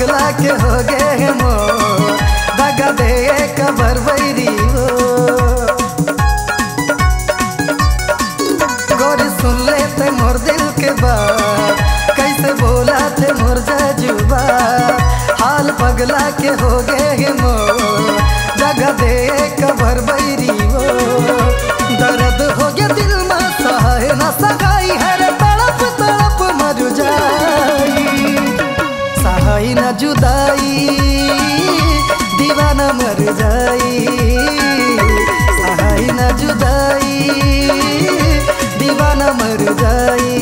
पगला के हो गे मो दगा दे कबर बैरी हो। गोरी सुन लेते मोर दिल के बात कैसे बोला थे मोर जजुबा। हाल पगला के हो गे मो दगा दे कबर बैरी हो। दर्द हो गया दिल में सहाय न सगाई है रे तड़प तड़प मर जाई। सहाय न जुदाई दीवाना मर जाई। सहाय न जुदाई दीवाना मर जाई।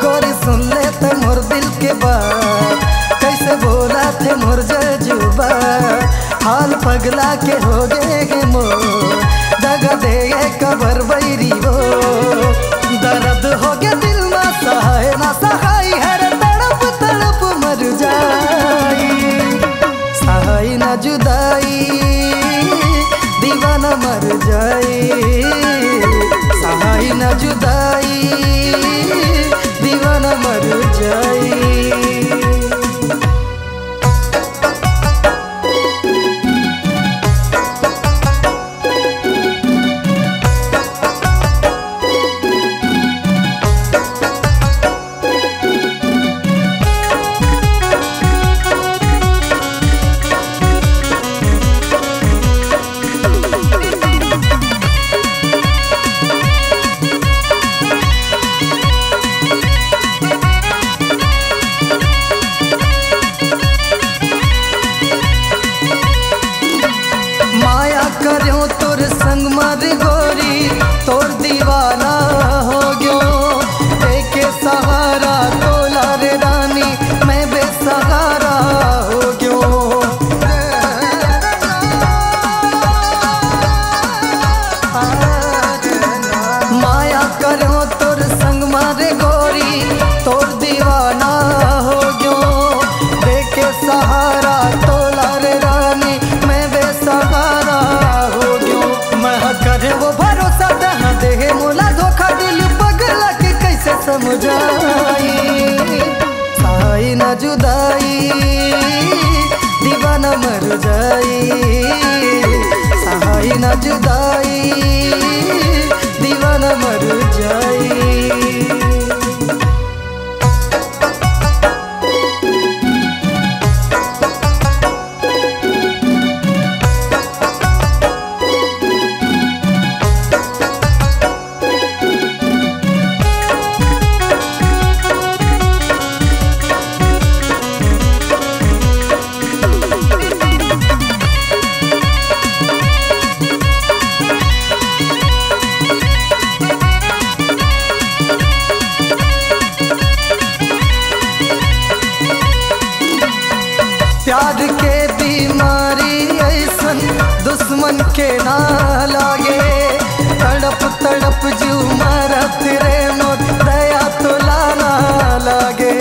गोरी सुन लेते मोर दिल के बात कैसे बोला थे मोर जजुबा। हाल पगला के हो गे मो दगा दे कबर बैरी हो। दर्द हो गया दिल में सहाय ना सहाय है रे तड़प तड़प मर जाई। सहाय ना जुदाई दीवाना मर जाई। सहाय ना जुदाई दीवाना मर जाई। करो तोर संग मर गोरी तोर दीवाना हो गयो। एक सहारा तोला रे रानी मैं बेसहारा हो गयो। माया करो तोर संग मर गोरी तोर दीवाना हो गयो। एक सहारा तोला रे रानी मैं बेसहारा करे वो भरोसा दहा दे मोला धोखा दिल पगला के कैसे समझाई। सहाय न जुदाई दीवाना मर जाई। सहाय न जुदाई दीवाना मर जाई। प्यार के बीमारी ऐसन दुश्मन के ना लागे। तड़प तड़प जीव मरत रे मोर दया तो लाना लागे।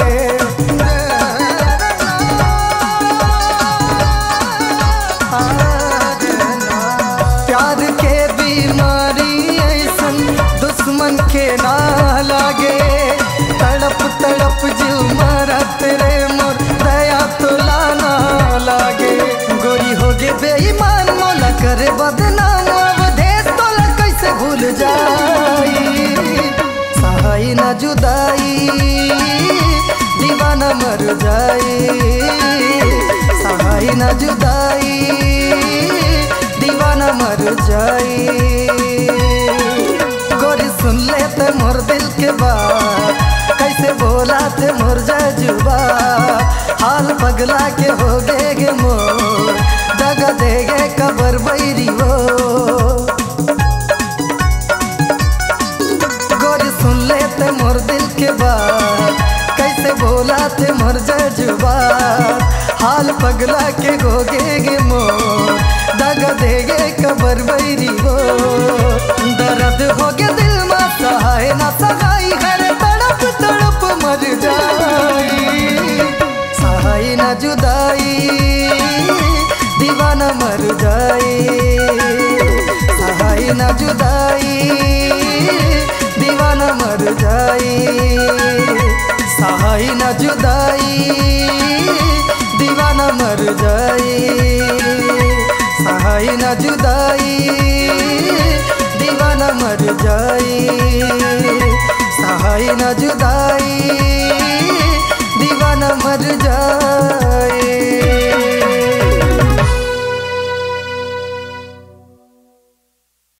प्यार के बीमारी ऐसन दुश्मन के ना लागे। तड़प तड़प जीव मरत रे मोर दया तो लाना लागे। गोरी हो गे बेईमान मोला करे बदनाम अवधेश तोला कैसे भूल जाई। सहाय न जुदाई दीवाना मर जाई। सहाय न जुदाई दीवाना मर जाई। गोरी सुन लेते मोर दिल के बात कैसे बोला थे मोर जजुबा। हाल पगला के हो गे मो दगा दे कबर बैरी हो। गोरी सुन लेते मोर दिल के बात कैसे बोला थे मोर जजुबा। हाल पगला के हो गे मो दगा दे कबर बैरी हो। दर्द हो गया दिल में सहाय ना सहाय है रे तड़प तड़प मर जाई। सहाय न जुदाई दीवाना मर जाई। सहाय न जुदाई दीवाना मर जाई। सहाय न जुदाई जाई, सहाय न जुदाई दीवाना मर जाई, सहाय न जुदाई